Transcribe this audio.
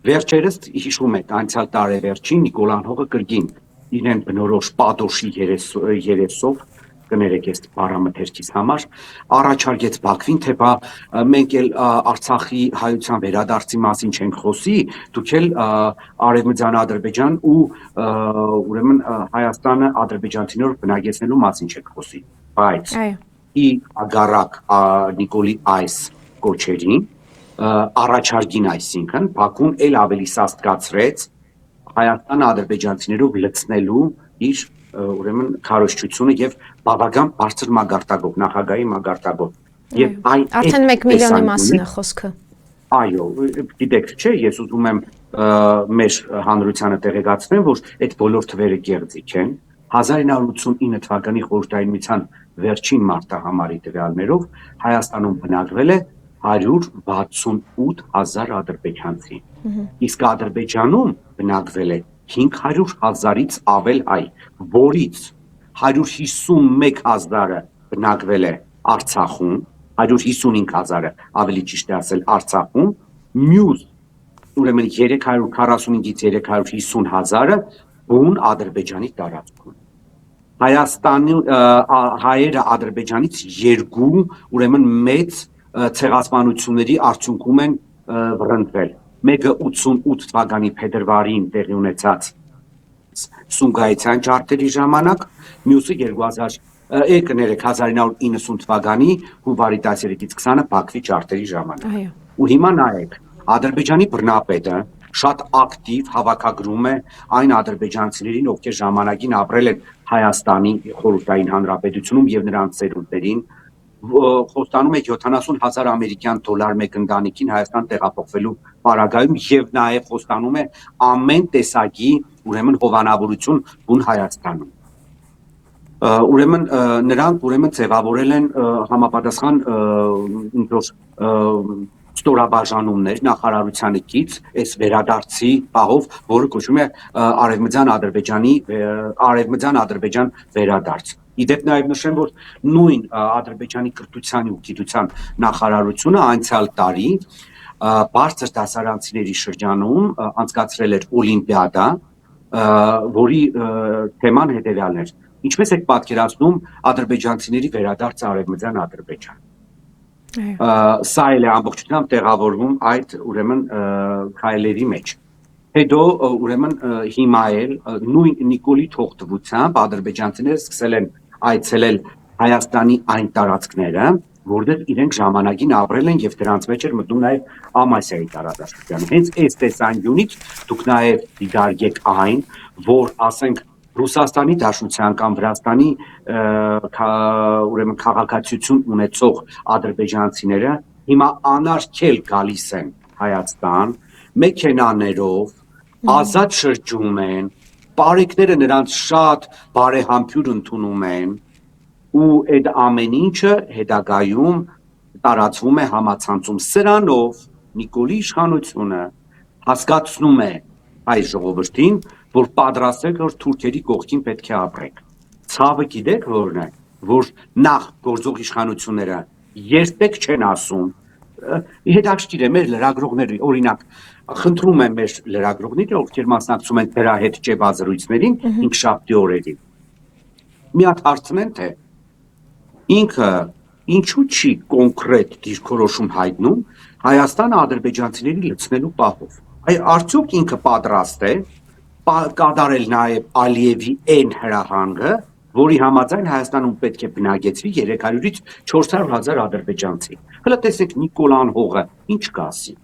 Վերջերս հիշում եք անցյալ տարեվերջին Նիկոլան հողը կրկին իրեն բնորոշ պատոշի երեսով կներեք այս բառամթերքից համար առաջարկեց Բաքվին, թե բա մենք էլ Արցախի հայության վերադարձի մասին չենք խոսի, դուք էլ Արևմտյան Ադրբեջան ու ուրեմն Հայաստանը ադրբեջանցիներով բնակեցնելու մասին չեք խոսի, բայց ի ագարակ Նիկոլի այս կոչերին առաջարկին, այսինքն Բաքուն էլ ավելի սաստկացրեց Հայաստանը ադրբեջանցիներով լցնելու իր ուրեմն քարոզչությունը եւ բավական բարձր մագարտակով, նախագահի մագարտակով։ Եվ արդեն 1 միլիոնի մասին է խոսքը։ Այո, գիտեք, չէ, ես ուզում եմ մեր հանրությանը տեղեկացնեմ, որ այդ բոլոր թվերը գեղձիկ են։ 1989 թվականի խորհրդային միության վերջին մարտահամարի տվյալներով Հայաստանում բնակվել է 168,000 ադրբեջանցի, իսկ Ադրբեջանում բնակվել է 500,000-ից ավել հայ, որից 151,000-ը բնակվել է Արցախում, 155,000-ը ավելի ճիշտ է ասել Արցախում, մյուս ուրեմն 345-ից 350,000-ը բուն Ադրբեջանի տարածքում։ Հայաստանի հայերը Ադրբեջանից երկու ուրեմն մեծ ցեղասպանությունների արդյունքում են վռնդվել։ Մեկը 88 թվականի փետրվարին տեղի ունեցած Սումգայիթյան ջարդերի ժամանակ, մյուսը 1990 թվականի հունվարի 13-ից 20-ը Բաքվի ջարդերի ժամանակ։ Ու հիմա նայեք, Ադրբեջանի բռնապետը շատ ակտիվ հավաքագրում է այն ադրբեջանցիներին, ովքեր ժամանակին ապրել են Հայաստանի խորհրդային հանրապետությունում եւ նրանց ծերունդներին, խոստանում է 70,000 ամերիկյան դոլար մեկ ընտանիքին Հայաստան տեղափոխվելու պարագայում եւ նաեւ խոստանում է ամեն տեսակի ուրեմն հովանավորություն բուն Հայաստանում։ Ուրեմն նրանք ուրեմն ձևավորել են համապատասխան ստորաբաժանումներ նախարարությանը կից այս վերադարձի պահով, որը կոչվում է Արևմտյան Ադրբեջան վերադարձ։ Իդեպ նաև նշեմ, որ նույն Ադրբեջանի կրթության ու գիտության նախարարությունը անցյալ տարի բարձր դասարանցիների շրջանում անցկացրել էր օլիմպիադա, որի թեման հետևյալն էր. ինչպես եք պատկերացնում ադրբեջանցիների վերադարձը Արևմտյան Ադրբեջան։ Սա էլ է ամբողջությամբ տեղավորվում այդ ուրեմն քայլերի մեջ։ Հետո ուրեմն հիմա էլ նույն Նիկոլի թողտվությամբ ադրբեջանցիները սկսել են այցելել Հայաստանի այն տարածքները, որտեղ իրենք ժամանակին ապրել են եւ դրանց մեջ էր մտնում նաեւ Ամասիայի տարածաշրջանը։ Հենց այս տեսանկյունից դուք նաեւ դիտարկեք այն, որ ասենք Ռուսաստանի Դաշնության կամ Վրաստանի ուրեմն քաղաքացիություն ունեցող ադրբեջանցիները հիմա անարգել գալիս են Հայաստան մեքենաներով, ազատ շրջում են, բարեկները նրանց շատ բարեհամբույր ընդունում են ու այդ ամեն ինչը հետագայում տարածվում է համացանցում։ Սրանով Նիկոլի իշխանությունը հասկացնում է հայ ժողովրդին, որ պատրաստեք, որ թուրքերի կողքին պետք է ապրեք։ Ցավը գիտեք որն է, որ նախ գործող իշխանությունները երբեք չեն ասում, հետաքրքիր է մեր լրագրողները, օրինակ, խնդրում եմ մեր լրագրողները, ովքեր մասնակցում են դրա հետ ճեպազրույցներին, հինգշաբթի օրերին, մի հատ հարցնեն, թե ինքը ինչու չի կոնկրետ դիրքորոշում հայտնում Հայաստանը ադրբեջանցիների լցնելու պահով։ Արդյոք ինքը պատրաստ է կատարել նաև Ալիևի այն հրահանգը, որի համաձայն Հայաստանում պետք է բնակեցվի 300-ից 400,000 ադրբեջանցի։ Հələ տեսեք Նիկոլան հողը ինչ կասի։